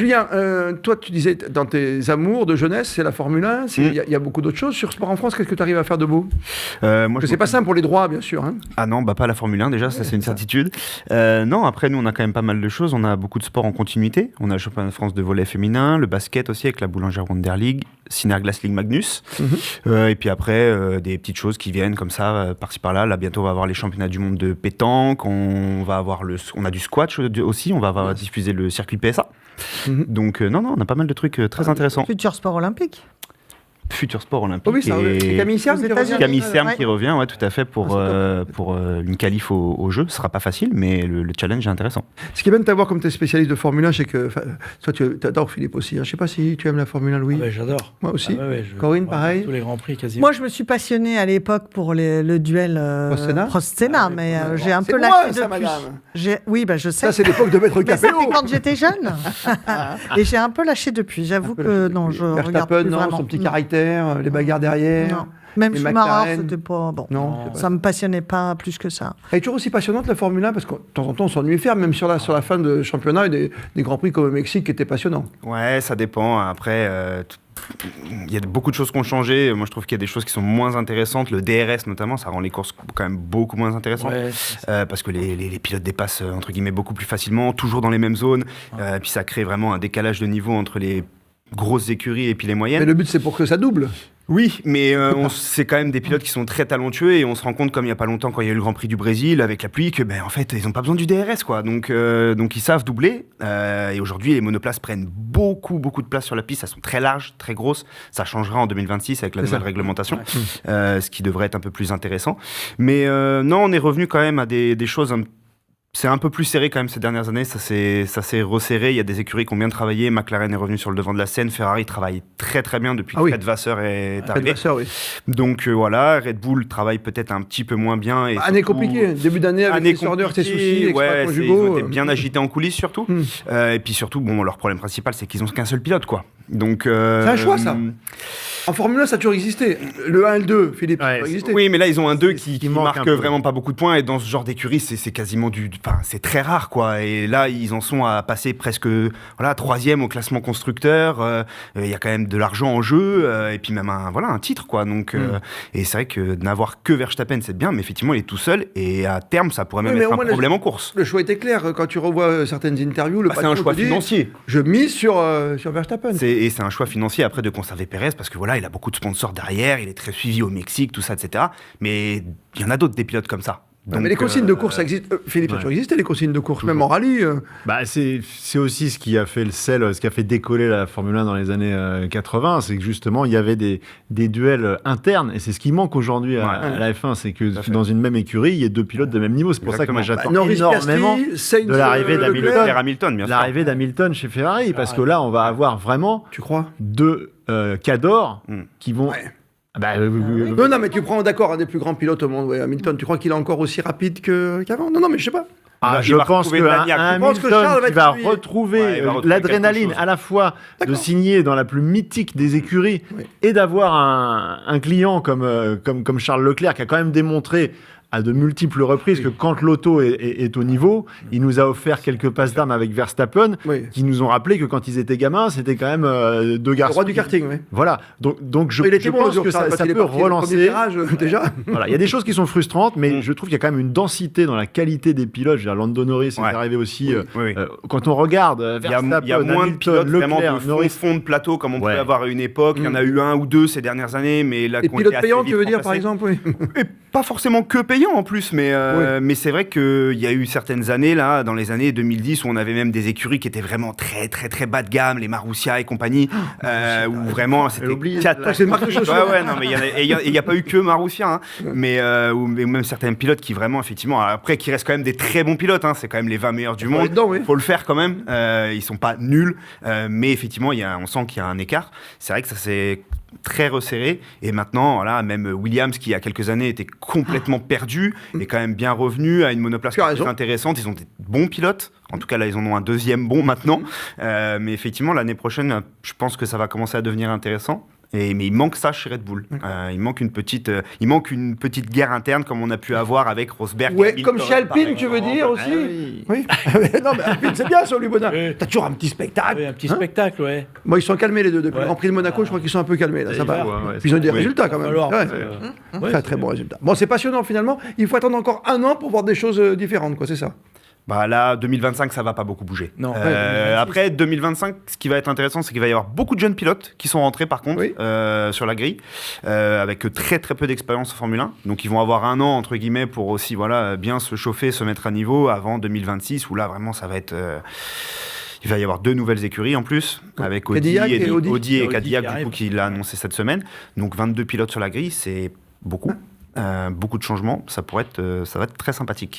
Julien, toi, tu disais, dans tes amours de jeunesse, c'est la Formule 1, il y a beaucoup d'autres choses. Sur Sport en France, qu'est-ce que tu arrives à faire de beau? Moi, c'est pas simple pour les droits, bien sûr. Hein. Ah non, pas la Formule 1 déjà, ça c'est une certitude. Non, après nous on a quand même pas mal de choses. On a beaucoup de sports en continuité. On a le championnat de France de volley féminin, le basket aussi avec la Boulangère Wonder League, Synerglass League Magnus. Et puis après, des petites choses qui viennent comme ça, par-ci par-là. Là, bientôt on va avoir les championnats du monde de pétanque. On a du squash aussi. On va diffuser le circuit PSA. Donc non, on a pas mal de trucs très intéressants. Futur sport olympique. Futur sport olympique. Oh oui, c'est Camille Serme qui revient, ouais, tout à fait, pour une qualif au jeu. Ce sera pas facile, mais le challenge est intéressant. Ce qui est bien de t'avoir comme t'es spécialiste de Formule 1, c'est que toi, tu adores Philippe aussi. Hein. Je sais pas si tu aimes la Formule 1, Louis. Ah ouais, j'adore. Moi aussi. Ah ouais, Corinne, pareil. Tous les grands prix quasiment. Moi, je me suis passionnée à l'époque pour le duel Prost-Senna, mais j'ai un peu lâché depuis. Oui, je sais. Ça, c'est l'époque de Maître Capello. C'était quand j'étais jeune. Et j'ai un peu lâché depuis. J'avoue que non, je regarde plus vraiment. Son petit caractère, les bagarres derrière. Non. Même Schumacher, c'était pas bon. Non, ça me passionnait pas plus que ça. Elle est toujours aussi passionnante la Formule 1 parce que de temps en temps on s'ennuie faire, même sur la fin de championnat, il y a des grands prix comme au Mexique qui étaient passionnants. Ouais, ça dépend. Après, il y a beaucoup de choses qui ont changé. Moi, je trouve qu'il y a des choses qui sont moins intéressantes. Le DRS notamment, ça rend les courses quand même beaucoup moins intéressantes parce que les pilotes dépassent entre guillemets beaucoup plus facilement, toujours dans les mêmes zones. Puis ça crée vraiment un décalage de niveau entre les grosses écuries et puis les moyennes. Mais le but, c'est pour que ça double. Oui, mais c'est quand même des pilotes qui sont très talentueux et on se rend compte, comme il n'y a pas longtemps, quand il y a eu le Grand Prix du Brésil avec la pluie, que en fait, ils n'ont pas besoin du DRS, quoi. Donc ils savent doubler. Et aujourd'hui, les monoplaces prennent beaucoup de place sur la piste. Elles sont très larges, très grosses. Ça changera en 2026 avec la nouvelle réglementation, ce qui devrait être un peu plus intéressant. Mais non, on est revenu quand même à des choses c'est un peu plus serré quand même ces dernières années, ça s'est resserré, il y a des écuries qui ont bien travaillé, McLaren est revenu sur le devant de la scène, Ferrari travaille très très bien depuis que Fred Vasseur est arrivé. Donc voilà, Red Bull travaille peut-être un petit peu moins bien. Et année compliquée, début d'année avec les orders, tes soucis, ils ont été bien agités en coulisses surtout. Et puis surtout, leur problème principal c'est qu'ils n'ont qu'un seul pilote, quoi. Donc, c'est un choix ça. En Formule 1, ça a toujours existé. Le 1 et le 2, Philippe, ça a toujours existé. Oui, mais là, ils ont un 2 qui marque vraiment pas beaucoup de points. Et dans ce genre d'écurie, c'est quasiment c'est très rare, quoi. Et là, ils en sont à passer presque 3e au classement constructeur. Il y a quand même de l'argent en jeu. Et puis même un titre, quoi. Donc, et c'est vrai que n'avoir que Verstappen, c'est bien. Mais effectivement, il est tout seul. Et à terme, ça pourrait même être un problème en course. Le choix était clair. Quand tu revois certaines interviews, c'est un choix financier. Je mise sur Verstappen. Et c'est un choix financier après de conserver Pérez parce que il a beaucoup de sponsors derrière, il est très suivi au Mexique, tout ça, etc. Mais il y en a d'autres des pilotes comme ça. Donc, mais les consignes de course existent. Philippe, ça a toujours existé les consignes de course, même en rallye. C'est aussi ce qui a fait ce qui a fait décoller la Formule 1 dans les années 80, c'est que justement il y avait des duels internes et c'est ce qui manque aujourd'hui à la F1, c'est que dans une même écurie il y ait deux pilotes de même niveau. C'est pour ça que moi j'attends énormément de l'arrivée d'Hamilton chez Ferrari, parce que là on va avoir vraiment, tu crois, deux cadors qui vont. Non, mais tu prends d'accord un des plus grands pilotes au monde, Hamilton. Tu crois qu'il est encore aussi rapide qu'avant? Non, mais je sais pas. Je pense qu'un Hamilton qui va retrouver l'adrénaline à la fois de signer dans la plus mythique des écuries et d'avoir un client comme Charles Leclerc qui a quand même démontré à de multiples reprises que quand l'auto est au niveau, il nous a offert quelques passes d'armes avec Verstappen qui nous ont rappelé que quand ils étaient gamins, c'était quand même deux garçons. Le roi du karting, Voilà. Donc je pense que ça peut relancer. Déjà. Voilà. Il y a des choses qui sont frustrantes, mais je trouve qu'il y a quand même une densité dans la qualité des pilotes. Lando Norris est arrivé aussi. Quand on regarde Verstappen, il y a moins de pilotes vraiment de fond de plateau comme on pouvait avoir à une époque. Il y en a eu un ou deux ces dernières années, mais là, les pilotes payants, tu veux dire, par exemple, pas forcément que payants en plus, mais c'est vrai qu'il y a eu certaines années, là, dans les années 2010, où on avait même des écuries qui étaient vraiment très, très, très bas de gamme, les Marussia et compagnie, où vraiment c'était catastrophique. Non, mais il n'y a pas eu que Marussia, mais ou même certains pilotes qui vraiment, effectivement, après, qui restent quand même des très bons pilotes, c'est quand même les 20 meilleurs du monde, faut le faire quand même, ils sont pas nuls, mais effectivement, on sent qu'il y a un écart. C'est vrai que ça s'est très resserré, et maintenant voilà, même Williams qui il y a quelques années était complètement perdu est quand même bien revenu à une monoplace très intéressante. Ils ont des bons pilotes, en tout cas là ils en ont un deuxième bon maintenant, mais effectivement l'année prochaine je pense que ça va commencer à devenir intéressant Mais il manque ça chez Red Bull. Il manque une petite guerre interne comme on a pu avoir avec Rosberg. Ouais, comme chez Alpine, tu veux dire aussi. Oui. Non, mais Alpine, c'est bien ça, lui, Bonnard. T'as toujours un petit spectacle. Oui, un petit spectacle, ouais. Bon, ils sont calmés les deux depuis le Grand Prix de Monaco. Je crois qu'ils sont un peu calmés là. Ça va. Puis ils ont des résultats quand même. Très très bons résultats. Bon, c'est passionnant finalement. Il faut attendre encore un an pour voir des choses différentes, quoi. C'est ça. Bah là, 2025, ça va pas beaucoup bouger. Non. Après 2025, ce qui va être intéressant, c'est qu'il va y avoir beaucoup de jeunes pilotes qui sont rentrés par contre sur la grille, avec très très peu d'expérience en Formule 1. Donc ils vont avoir un an entre guillemets pour aussi bien se chauffer, se mettre à niveau avant 2026 où là vraiment ça va être. Il va y avoir 2 nouvelles écuries en plus, avec Audi et Cadillac du coup, qui l'a annoncé cette semaine. Donc 22 pilotes sur la grille, c'est beaucoup. Beaucoup de changements, ça va être très sympathique.